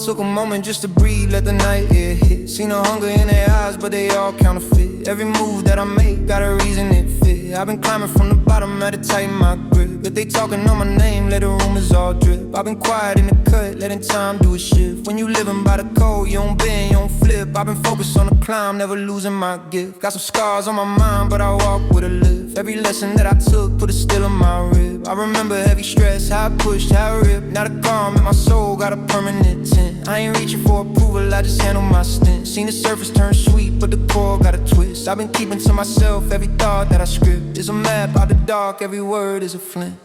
took a moment just to breathe, let the night air hit. Seen the hunger in their eyes, but they all counterfeit. Every move that I make, got a reason it fit. I've been climbing from the bottom, had to tighten my grip. If they talking on my name, let the rumors all drip. I've been quiet in the cut, letting time do a shift. When you living by the code, you don't bend, you don't flip. I've been focused on the climb, never losing my gift. Got some scars on my mind, but I walk with a lift. Every lesson that I took, put a still in my rib. I remember heavy stress, how I pushed, how I ripped. Now the calm in my soul got a permanent tint. I ain't reaching for approval, I just handle my stint. Seen the surface turn sweet, but the core got a twist. I've been keeping to myself, every thought that I script is a map out the dark, every word is a flint.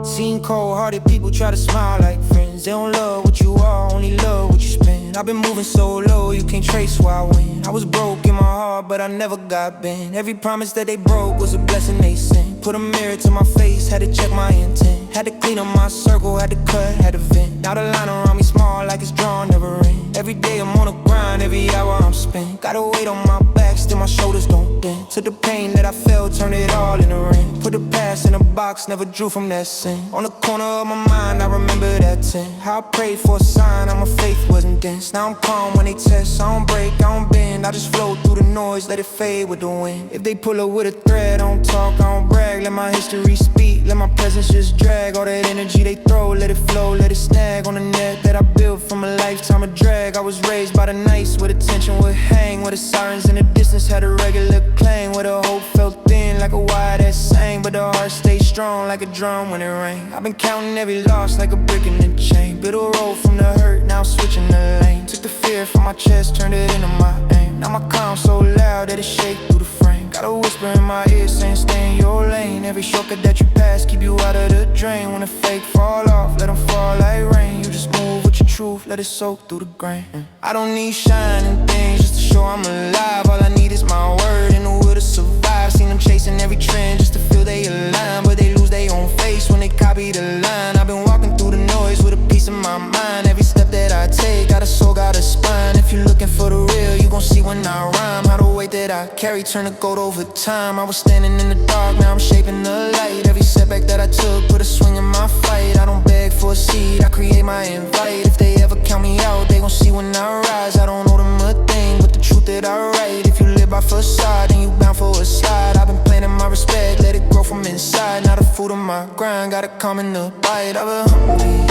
Seen cold-hearted people try to smile like friends. They don't love what you are, only love what you spend. I've been moving so low, you can't trace where I went. I was broke in my heart, but I never got bent. Every promise that they broke was a blessing they sent. Put a mirror to my face, had to check my intent. Had to clean up my circle, had to cut, had to vent. Now the line around me small like it's drawn, never end. Every day I'm on a grind, every hour I'm spent. Got a weight on my back, still my shoulders don't bend. Took the pain that I felt, turned it all in a ring. Put the past in a box, never drew from that sin. On the corner of my mind, I remember that tent. How I prayed for a sign, how my faith wasn't dense. Now I'm calm when they test, I don't break, I don't bend. I just flow through the noise, let it fade with the wind. If they pull up with a thread, I don't talk, I don't brag. Let my history speak, let my presence just drag. All that energy they throw, let it flow, let it snag on the net that I built from a lifetime of drag. I was raised by the nights where the tension would hang, where the sirens in the distance had a regular clang, where the hope felt thin like a wire that sang, but the heart stayed strong like a drum when it rang. I've been counting every loss like a brick in the chain. Built a road from the hurt, now I'm switching the lane. Took the fear from my chest, turned it into my aim. Now my calm so loud that it shake through the frame. Got a whisper in my ear saying stay in your lane. Every shortcut that you pass keep you out of the drain. When the fake fall off, let them fall like rain. You just move with your truth, let it soak through the grain. I don't need shining things just to show I'm alive. All I need is my word and the will to survive. Seen them chasing every trend just to feel they align, but they lose their own face when they copy the line. I've been walking through the noise with a piece of my mind. Every step that I take, got a soul, got a spine. If you're looking for the real, you gon' see when I rhyme. How the weight that I carry turn to gold over time. I was standing in the dark, now I'm shaping the light. Every setback that I took, put a swing in my fight. I don't beg for a seat, I create my invite. If they ever count me out, they gon' see when I rise. I don't owe them a thing, but the truth that I write. If you live by facade, then you bound for a slide. I've been planting my respect, let it grow from inside. Now the food on my grind, gotta come in the bite. I've been hungry,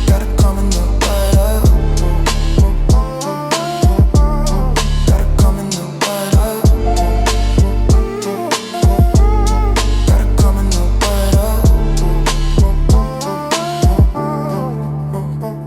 gotta come in the bite. Gotta come in the bite. Gotta come in the bite.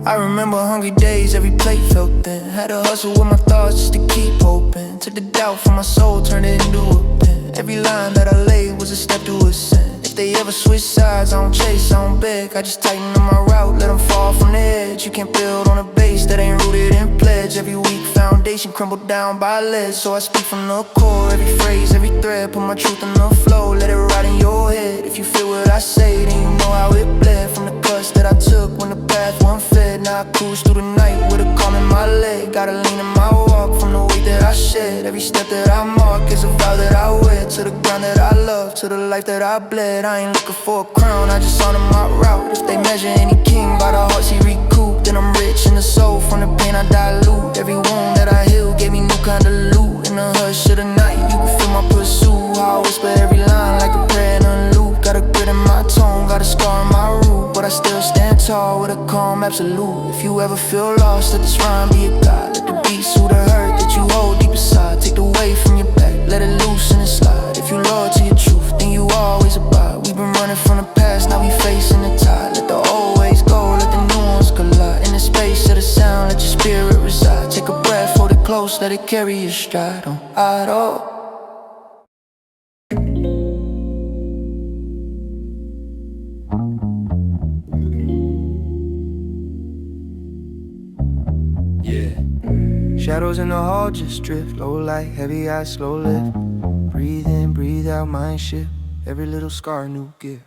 I remember hungry days, every plate felt thin. Had to hustle with my thoughts just to keep hoping. Took the doubt from my soul, turned it into a pen. Every line that I laid was a step to ascend. If they ever switch sides, I don't chase, I don't beg. I just tighten up my route, let them fall from the edge. You can't build on a base that ain't rooted in pledge. Every weak foundation crumbled down by lead. So I speak from the core, every phrase, every thread. Put my truth in the flow, let it ride in your head. If you feel what I say, then you know how it bled. From the cuts that I took when the path wasn't fed. Now I cruise through the night with a calm in my leg. Gotta lean in my walk from the weight that I shed. Every step that I mark is a vow that I wear. To the ground that I love, to the life that I bled. I ain't looking for a crown, I just honor my route. If they measure any king by the hearts he recouped, then I'm rich in the soul, from the pain I dilute. Every wound that I heal gave me new kind of loot. In the hush of the night, you can feel my pursuit. How I whisper every line like a prayer in a loop. Got a grit in my tone, got a scar in my root, but I still stand tall with a calm absolute. If you ever feel lost, let this rhyme be a guide. Let the beat soothe the hurt that you hold deep inside. Take the weight from your back, let it loose and it slide. If you loyal to your truth, then you always abide. We've been running from the past, now we facing the tide. Let the old ways go, let the new ones collide. In the space of the sound, let your spirit reside. Take a breath, hold it close, let it carry your stride. Don't idle. Shadows in the hall just drift, low light, heavy eyes, slow lift. Breathe in, breathe out, mind shift. Every little scar, new gear.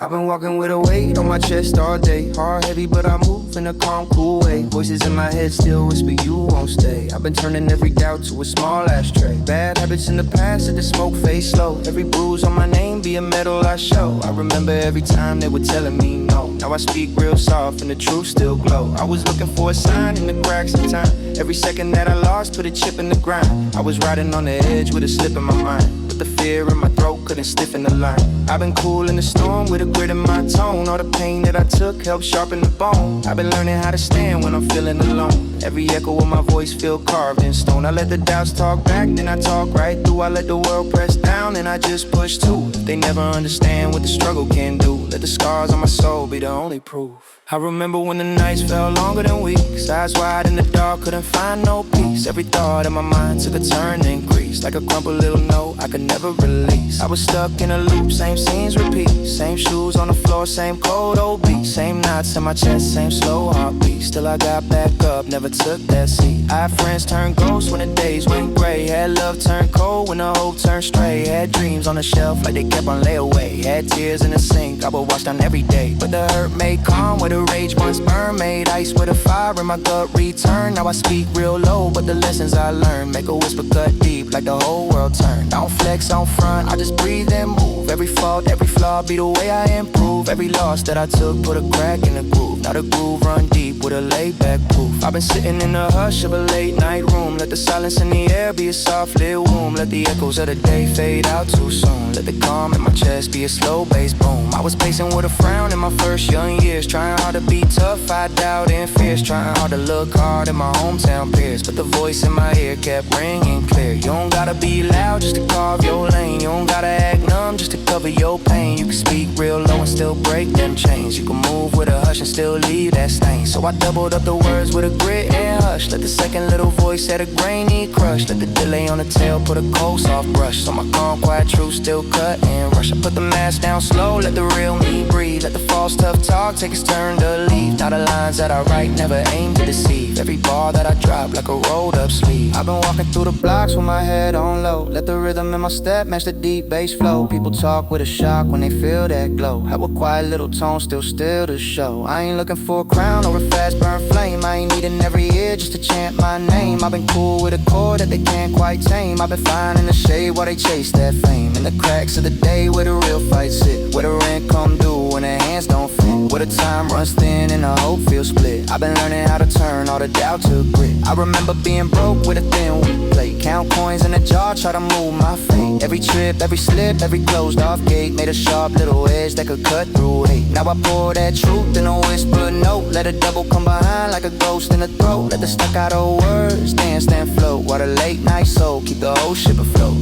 I've been walking with a weight on my chest all day. Hard, heavy, but I move in a calm, cool way. Voices in my head still whisper you won't stay. I've been turning every doubt to a small ashtray. Bad habits in the past, let the smoke fade slow. Every bruise on my name be a medal I show. I remember every time they were telling me no. Now I speak real soft and the truth still glow. I was looking for a sign in the cracks of time. Every second that I lost put a chip in the grind. I was riding on the edge with a slip in my mind, but the fear in my throat couldn't stiffen the line. I've been cool in the storm with a grit in my tone. All the pain that I took helped sharpen the bone. I've been learning how to stand when I'm feeling alone. Every echo of my voice feel carved in stone. I let the doubts talk back, then I talk right through. I let the world press down, and I just push too. If they never understand what the struggle can do, let the scars on my soul be the only proof. I remember when the nights felt longer than weeks. Eyes wide in the dark, couldn't find no peace. Every thought in my mind took a turn and increased. Like a crumpled little note I could never release. I was stuck in a loop, same scenes repeat. Same shoes on the floor, same cold old beat. Same knots in my chest, same slow heartbeat. Still I got back up, never took that seat. I had friends turn ghosts when the days went gray. Had love turn cold when the hope turned stray. Had dreams on the shelf like they kept on layaway. Had tears in the sink I would wash down every day. But the hurt made calm where the rage once burned. Made ice with a fire in my gut return. Now I speak real low, but the lessons I learned make a whisper cut deep like the whole world turned. I don't flex on front, I just breathe and move. Every fault, every flaw be the way I improve. Every loss that I took put a crack in the groove. Now the groove run deep with a laid back proof. I've been sitting in the hush of a late night room. Let the silence in the air be a soft lit womb. Let the echoes of the day fade out too soon. Let the calm in my chest be a slow bass boom. I was pacing with a frown in my first young years. Trying hard to be tough, I doubt and fierce. Trying hard to look hard in my hometown peers. But the voice in my ear kept ringing clear. You don't gotta be loud just to carve your lane. You don't gotta act numb just to cover your pain. You can speak real low and still break them chains. You can move with a hush and still leave that stain. So I doubled up the words with a grit and hush. Let the second little voice at a grainy crush. Let the delay on the tail put a cold soft brush. So my calm quiet truth still cut and rush. I put the mask down slow, let the real me breathe. Let the false tough talk take its turn to leave. Now the lines that I write never aim to deceive. Every bar that I drop like a rolled up sleeve. I've been walking through the blocks with my head on low. Let the rhythm in my step match the deep bass flow. People talk with a shock when they feel that glow. Have a quiet little tone still to show. I ain't looking for a crown or a fast burn flame. I ain't needing every ear just to chant my name. I've been cool with a chord that they can't quite tame. I've been fine in the shade while they chase that fame. In the cracks of the day where the real fight sit. Where the rent come due when the hands don't fit. Where the time runs thin and the hope feels split. I've been learning how to turn all the doubt to grit. I remember being broke with a thin weak plate. Count coins in a jar, try to move my fate. Every trip, every slip, every closed off gate made a sharp little edge that could cut through hate. Now I pour that truth in a whispered note. Let a double come behind like a ghost in the throat. Let the staccato words dance and float while the late night soul keep the whole ship afloat.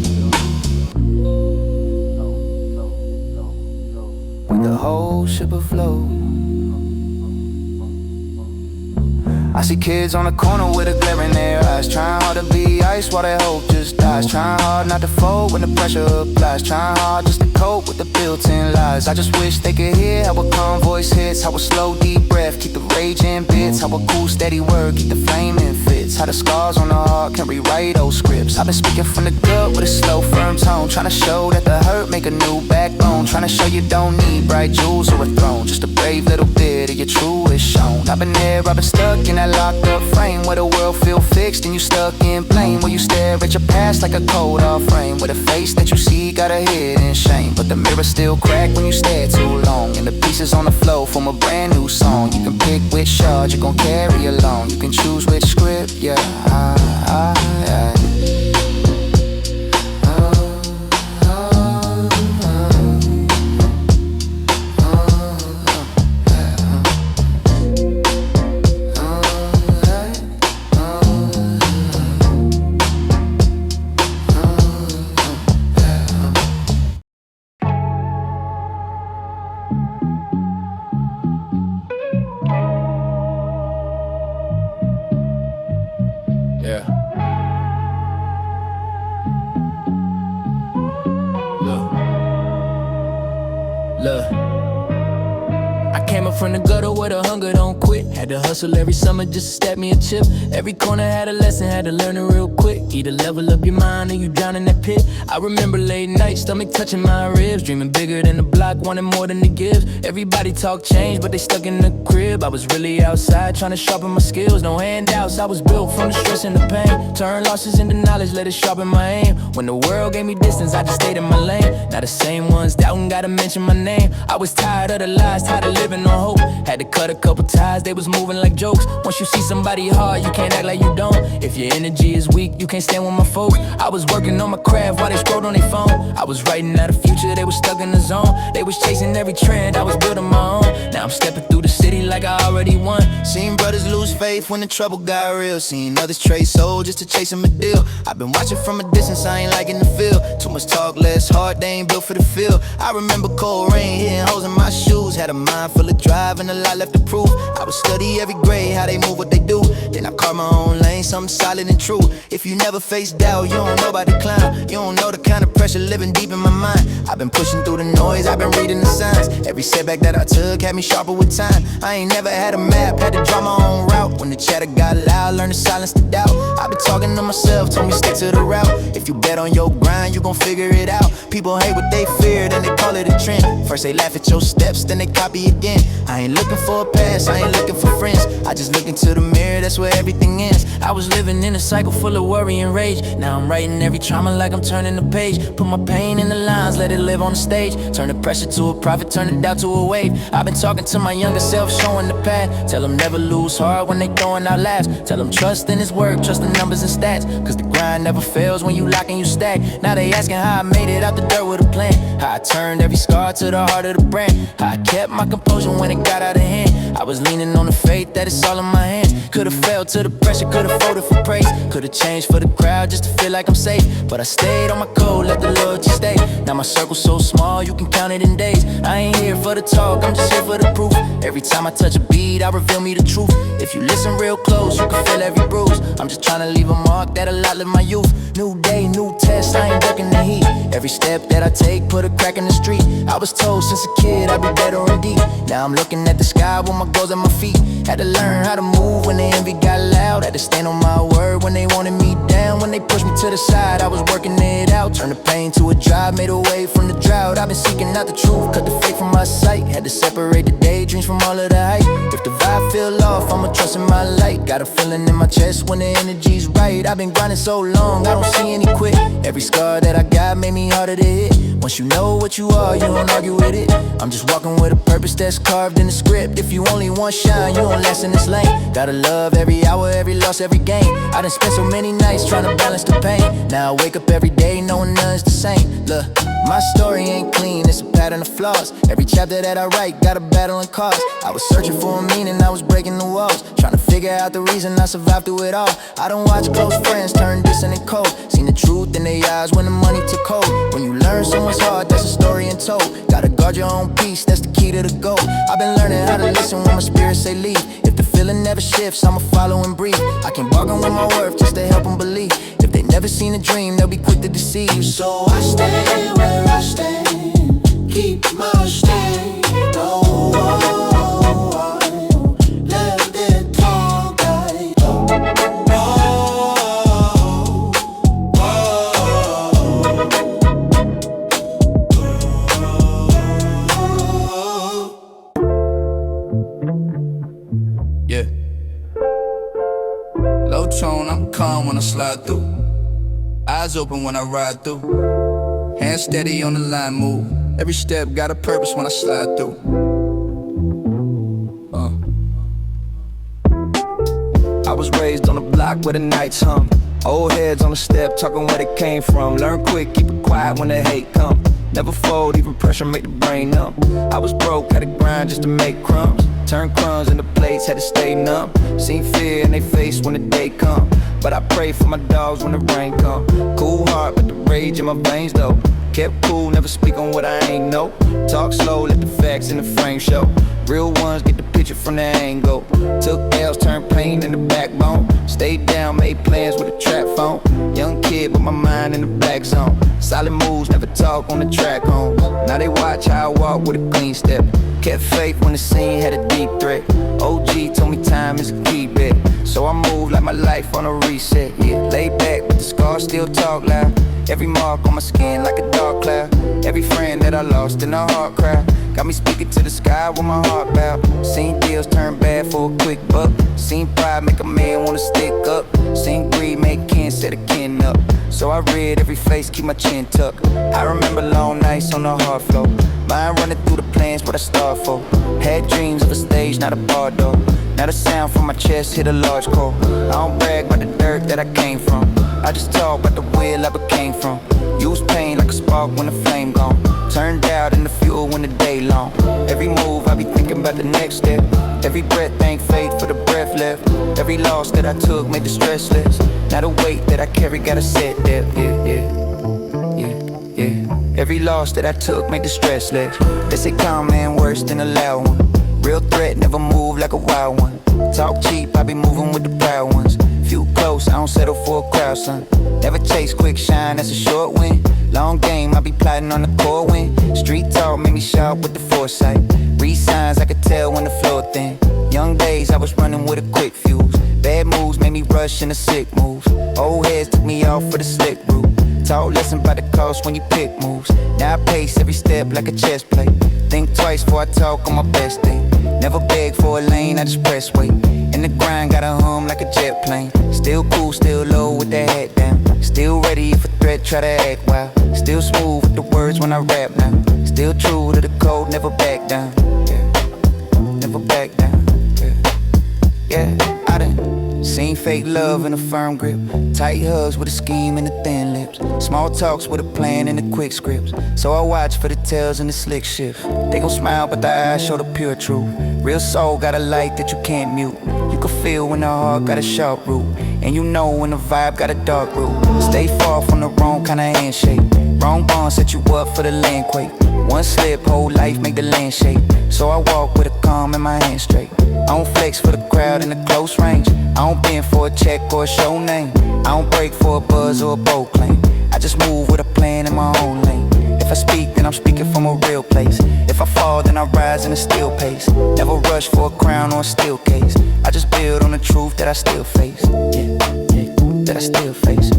With the whole ship afloat. I see kids on the corner with a glare in their eyes, trying hard to be ice while their hope just dies. Trying hard not to fold when the pressure applies. Trying hard just to cope with the built-in lies. I just wish they could hear how a calm voice hits. How a slow deep breath keep the rage in bits. How a cool steady word keep the flame in fits. How the scars on the heart can rewrite old scripts. I've been speaking from the gut with a slow firm tone. Trying to show that the hurt make a new backbone. Trying to show you don't need bright jewels or a throne. Just a brave little bit of your truest shown. I've been there, I've been stuck in that locked up frame where the world feel fixed and you stuck in blame. Where you stare at your past like a cold off frame. With a face that you see got a hidden shame. But the mirror still crack when you stare too long. And the pieces on the flow from a brand new song. You can pick which shard you gon' carry along. You can choose which script, yeah, yeah. came up from the gutter where the hunger don't quit. Had to hustle every summer just to stack me a chip. Every corner had a lesson, had to learn it real quick. Either level up your mind or you drown in that pit. I remember late nights, stomach touching my ribs, dreaming bigger than the block, wanting more than the gives. Everybody talk change, but they stuck in the crib. I was really outside trying to sharpen my skills. No handouts, I was built from the stress and the pain. Turn losses into knowledge, let it sharpen my aim. When the world gave me distance, I just stayed in my lane. Now the same ones doubting, gotta mention my name. I was tired of the lies, tired of living on hope. Had to cut a couple ties, they was moving like jokes. Once you see somebody hard, you can't act like you don't. If your energy is weak, you can't stand with my folks. I was working on my craft while they scrolled on their phone. I was writing out a future, they was stuck in the zone. They was chasing every trend, I was building my own. Now I'm stepping through the city like I already won. Seen brothers lose faith when the trouble got real. Seen others trade soul just to chase them a deal. I've been watching from a distance, I ain't liking the feel. Too much talk, less heart, they ain't built for the field. I remember cold rain hitting holes in my shoes. Had a mind full of drive and a lot left to prove. I would study every grade, how they move, what they do. Then I carved my own lane, something solid and true. If you never face doubt, you don't know about the climb. You don't know the kind of pressure living deep in my mind. I've been pushing through the noise, I've been reading the signs. Every setback that I took had me sharper with time. I ain't never had a map, had to draw my own route. When the chatter got loud, learned to silence the doubt. I've been talking to myself, told me stick to the route. If you bet on your grind, you gon' figure it out. People hate what they fear, then they call it a trend. First they laugh at your steps, then they copy again. I ain't looking for a pass, I ain't looking for friends. I just look into the mirror, that's where everything ends. I was living in a cycle full of worry and rage. Now I'm writing every trauma like I'm turning the page. Put my pain in the lines, let it live on the stage. Turn the pressure to a profit, turn it down to a wave. I've been talking to my younger self, showing the path. Tell them never lose heart when they throwing out laughs. Tell them trust in his work, trust the numbers and stats. Cause the grind never fails when you lock and you stack. Now they asking how I made it out the dirt with a plan. How I turned every scar to the heart of the brand. How I kept my composure when it got out of hand. I was leaning on the faith that it's all in my hands. Could've fell to the pressure, could've folded for praise. Could've changed for the crowd just to feel like I'm safe. But I stayed on my code, let the loyalty stay. Now my circle's so small, you can count it in days. I ain't here for the talk, I'm just here for the proof. Every time I touch a beat, I reveal me the truth. If you listen real close, you can feel every bruise. I'm just trying to leave a mark that a lot live my youth. New day, new test, I ain't ducking the heat. Every step that I take, put a crack in the street. I was told since a kid I'd be better and deep. Now I'm looking at the sky with my goals at my feet. Had to learn how to move when the envy got loud. Had to stand on my word when they wanted me down. When they pushed me to the side, I was working it out. Turned the pain to a drive, made a way from the drought. I've been seeking out the truth, cut the fake from my sight. Had to separate the daydreams from all of the hype. If the vibe feel off, I'ma trust in my light. Got a feeling in my chest when the energy's right. I've been grinding so long, I don't see any quit. Every scar that I got made me harder to hit. Once you know what you are, you don't argue with it. I'm just walking with a purpose that's carved in the script. If you only want shine, you don't last in this lane. Gotta love every hour, every loss, every game. I done spent so many nights trying to balance the pain. Now I wake up every day knowing none's the same. Look, my story ain't clean, it's a pattern of flaws. Every chapter that I write got a battle and cause. I was searching for a meaning, I was breaking the walls. Trying to figure out the reason I survived through it all. I don't watch close friends turn distant and cold. Seen the truth in their eyes when the money took hold. When you learn someone's heart, that's a story untold. Gotta guard your own peace, that's the key to the goal. I've been learning how to listen when my spirit say leave. If the feeling never shifts, I'ma follow and breathe. I can bargain with my worth just to help them believe. If they never seen a dream, they'll be quick to deceive. So I stay where I stand, keep my stand. Oh, oh, oh, let it talk die. Oh, oh. Yeah. Low tone, I'm calm when I slide through. Eyes open when I ride through. Hands steady on the line, move. Every step got a purpose when I slide through. I was raised on the block where the nights hum. Old heads on the step talking where they came from. Learn quick, keep it quiet when the hate come. Never fold, even pressure make the brain numb. I was broke, had to grind just to make crumbs. Turn crumbs into plates, had to stay numb. Seen fear in they face when the day come. But I pray for my dogs when the rain come. Cool heart, but the rage in my veins though. Kept cool, never speak on what I ain't know. Talk slow, let the facts in the frame show. Real ones get the picture from the angle. Took L's, turned pain into backbone. Stayed down, made plans with a trap phone. Young kid, but my mind in the back bags on. Solid moves, never talk on the track home. Now they watch how I walk with a clean step. Kept faith when the scene had a deep threat. OG told me time is a key bet. So I move like my life on a reset. Yeah, laid back, but the scars still talk loud. Every mark on my skin like a dark cloud. Every friend that I lost in a hard crowd got me speaking to the sky with my heart bowed. Seen deals turn bad for a quick buck. Seen pride make a man wanna stick up. Seen greed make kin set a kin up. So I read every face, keep my chin tucked. I remember long nights on the hard floor. Mind running through the plans, what I start for. Had dreams of a stage, not a bar door. Now the sound from my chest hit a large chord. I don't brag about the dirt that I came from. I just talk about the wheel I became from. Use pain like a spark when the flame gone. Turned out in the fuel when the day long. Every move I be thinking about the next step. Every breath ain't fate for the breath left. Every loss that I took made the stress less. Now the weight that I carry got a set there. Yeah. Every loss that I took made the stress less. They say calm man worse than a loud one. Real threat never move like a wild one. Talk cheap, I be moving with the proud ones. Few close, I don't settle for a crowd, son. Never chase quick shine, that's a short win. Long game, I be plotting on the core win. Street talk made me sharp with the foresight. Read signs, I could tell when the floor thin. Young days, I was running with a quick fuse. Bad moves made me rush into sick moves. Old heads took me off for the slick route. Taught lesson by the cost when you pick moves. Now I pace every step like a chess play. Think twice before I talk on my best day. Never beg for a lane, I just press weight. In the grind, got a hum like a jet plane. Still cool, still low with that head down. Still ready if a threat try to act wild. Still smooth with the words when I rap now. Still true to the code, never back down. Yeah, never back down. Yeah, I done seen fake love in a firm grip. Tight hugs with a scheme and the thin lips. Small talks with a plan and the quick scripts. So I watch for the tells and the slick shift. They gon' smile but the eyes show the pure truth. Real soul got a light that you can't mute. You can feel when the heart got a sharp root. And you know when the vibe got a dark root. Stay far from the wrong kind of handshake. Wrong bond set you up for the land quake. One slip, whole life make the land shake. So I walk with a calm in my hand straight. I don't flex for the crowd in the close range. I don't bend for a check or a show name. I don't break for a buzz or a bold claim. I just move with a plan in my own lane. If I speak, then I'm speaking from a real place. If I fall, then I rise in a still pace. Never rush for a crown or a steel case. I just build on the truth that I still face. That I still face.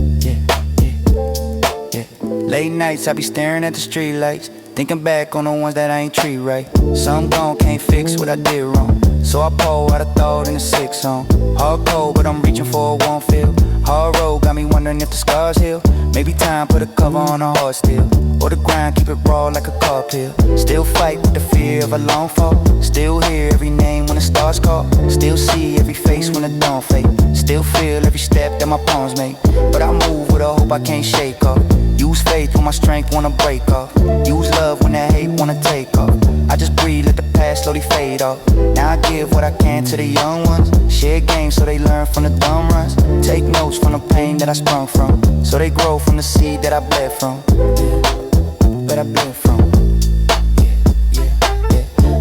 Late nights, I be staring at the street lights. Thinking back on the ones that I ain't treat right. Some gone, can't fix what I did wrong. So I pour out a thought in a 6-song. Hard cold, but I'm reaching for a won't feel. Hard road got me wondering if the scars heal. Maybe time put a cover on a heart still. Or the grind, keep it raw like a car pill. Still fight with the fear of a long fall. Still hear every name when the stars call. Still see every face when the dawn fade. Still feel every step that my palms make. But I move with a hope I can't shake off. Use faith when my strength wanna break off. Use love when that hate wanna take off. I just breathe, let the past slowly fade off. Now I give what I can to the young ones. Share games so they learn from the dumb runs. Take notes from the pain that I sprung from. So they grow from the seed that I bled from. That I bled from.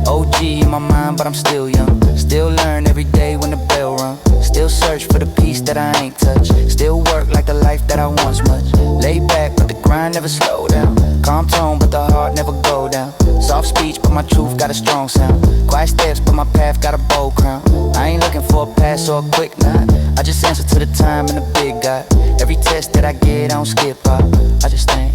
OG in my mind, but I'm still young. Still learn every day when the bell rung. Still search for the peace that I ain't touched. Still work like the life that I once much. Lay back, but the grind never slow down. Calm tone, but the heart never go down. Soft speech, but my truth got a strong sound. Quiet steps, but my path got a bold crown. I ain't looking for a pass or a quick nod. I just answer to the time and the big God. Every test that I get, I don't skip up. I just think,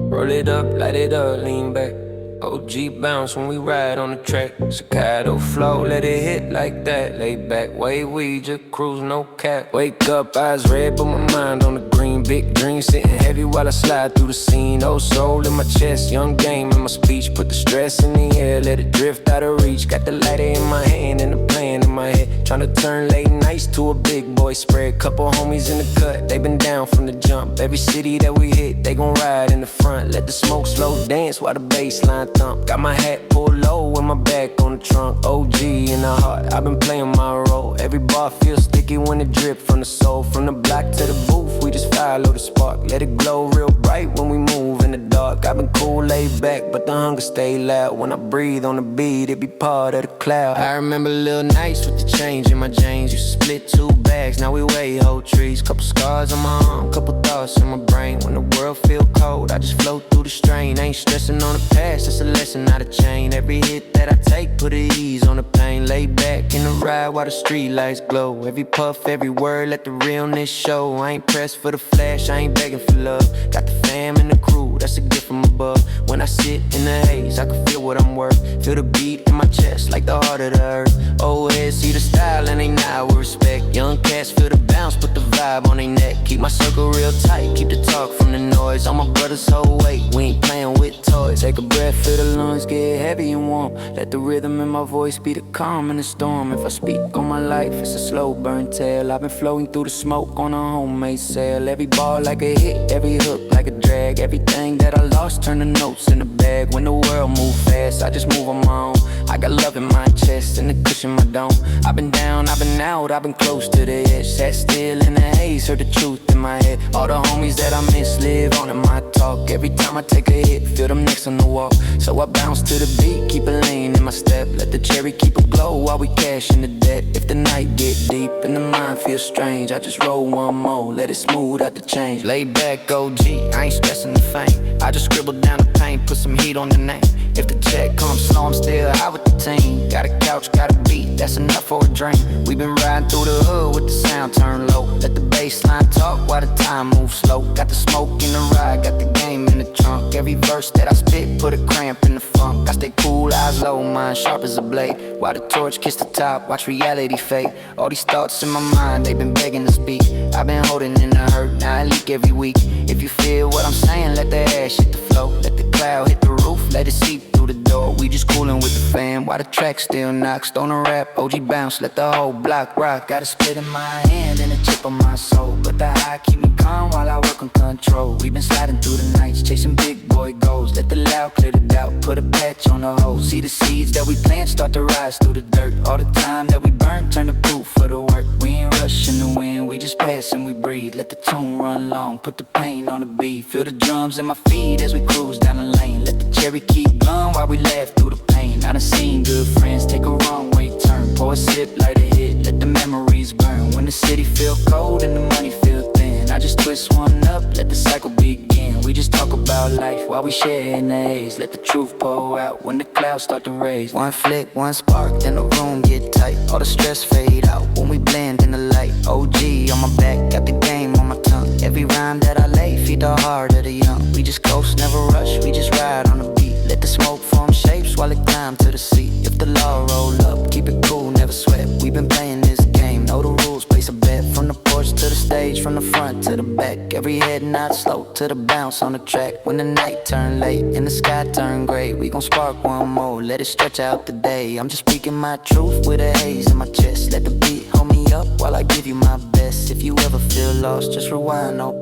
Roll it up, light it up, lean back. OG bounce when we ride on the track. Staccato flow, let it hit like that. Lay back, way we just cruise, no cap. Wake up, eyes red, but my mind on the green. Big dream sitting heavy while I slide through the scene. Oh, soul in my chest, young game in my speech. Put the stress in the air, let it drift out of reach. Got the lighter in my hand and the plan in my head. Tryna turn late nights to a big boy spread. Couple homies in the cut, they been down from the jump. Every city that we hit, they gon' ride in the front. Let the smoke slow dance while the bass line thump. Got my hat pulled low with my back on on the trunk, OG in the heart, I've been playing my role. Every bar feels sticky when it drip from the soul. From the block to the booth, we just follow the spark. Let it glow real bright when we move in the dark. I've been cool, laid back, but the hunger stay loud. When I breathe on the beat, it be part of the cloud. I remember little nights with the change in my jeans. Used to split 2 bags, now we weigh whole trees. Couple scars on my arm, couple thoughts in my brain. When the world feel cold, I just float through the strain. Ain't stressing on the past, that's a lesson, not a chain. Every hit that I take, put an ease on the pain. Lay back in the ride while the street lights glow. Every puff, every word, let the realness show. I ain't pressed for the flash, I ain't begging for love. Got the fam and the crew, that's a gift from above. When I sit in the haze, I can feel what I'm worth. Feel the beat in my chest like the heart of the earth. Old heads see the style and they nod with respect. Young cats feel the bounce, put the vibe on their neck. Keep my circle real tight, keep the talk from the noise. All my brothers whole weight, we ain't playing with toys. Take a breath, feel the lungs get heavy and warm. Let the rhythm in my voice be the calm in the storm. If I speak on my life, it's a slow burn tale. I've been floating through the smoke on a homemade sail. Every ball like a hit, every hook like a drag. Everything that I lost, turn the notes in the bag. When the world move fast, I just move on my own. I got love in my chest and the cushion in my dome. I've been down, I've been out, I've been close to the edge. Sat still in the haze, heard the truth in my head. All the homies that I miss live on in my talk. Every time I take a hit, feel them next on the wall. So I bounce to the beat, keep a lane in my step. Let the cherry keep a glow while we cash in the debt. If the night get deep and the mind feels strange, I just roll one more, let it smooth out the change. Lay back OG, I ain't stressing the fame. I just scribble down the pain, put some heat on the name. If the check comes slow, I'm still out with the team. Got a couch, got a beat, that's enough for a dream. We been riding through the hood with the sound turned low. Let the bassline talk while the time moves slow. Got the smoke in the ride, got the game in the trunk. Every verse that I spit, put a cramp in the funk. I stay cool, eyes low, mind sharp as a blade. While the torch kiss the top, watch reality fade. All these thoughts in my mind, they been begging to speak. I've been holding in the hurt, now I leak every week. If you feel what I'm saying, let the ash hit the flow. Let the cloud hit the roof, let it seep through the door. We just coolin' with the fam while the track still knocks. Don't rap, OG bounce, let the whole block rock. Got a split in my hand and a chip on my soul, but the high keep me calm while I work on control. We been sliding through the nights, chasing big boy goals. Let the loud clear the doubt, put a patch on the hole. See the seeds that we plant start to rise through the dirt. All the time that we burn, turn to proof for the work. We ain't rushing the wind, we just pass and we breathe. Let the tune run long, put the pain on the beat. Feel the drums in my feet as we cruise down the lane. Let the cherry keep glowing while we laugh through the pain. I done seen good friends take a wrong way turn. Pour a sip, light a hit, let the memories burn. When the city feel cold and the money feel thin, I just twist one up, let the cycle begin. We just talk about life while we share in the haze. Let the truth pour out when the clouds start to raise. One flick, one spark, then the room get tight. All the stress fade out when we blend in the light. OG on my back, got the game on my tongue. Every rhyme that I lay, feed the heart of the young. We just coast, never rush, we just ride on the beat. Let the smoke form shapes while it climb to the seat. If the law roll up, keep it cool, never sweat. We been playing this game, know the rules, place a bet. From the porch to the stage, from the front to the back. Every head nod slow to the bounce on the track. When the night turn late and the sky turn gray, we gon' spark one more, let it stretch out the day. I'm just speaking my truth with a haze in my chest. Let the beat hold me up while I give you my best. If you ever feel lost, just rewind, no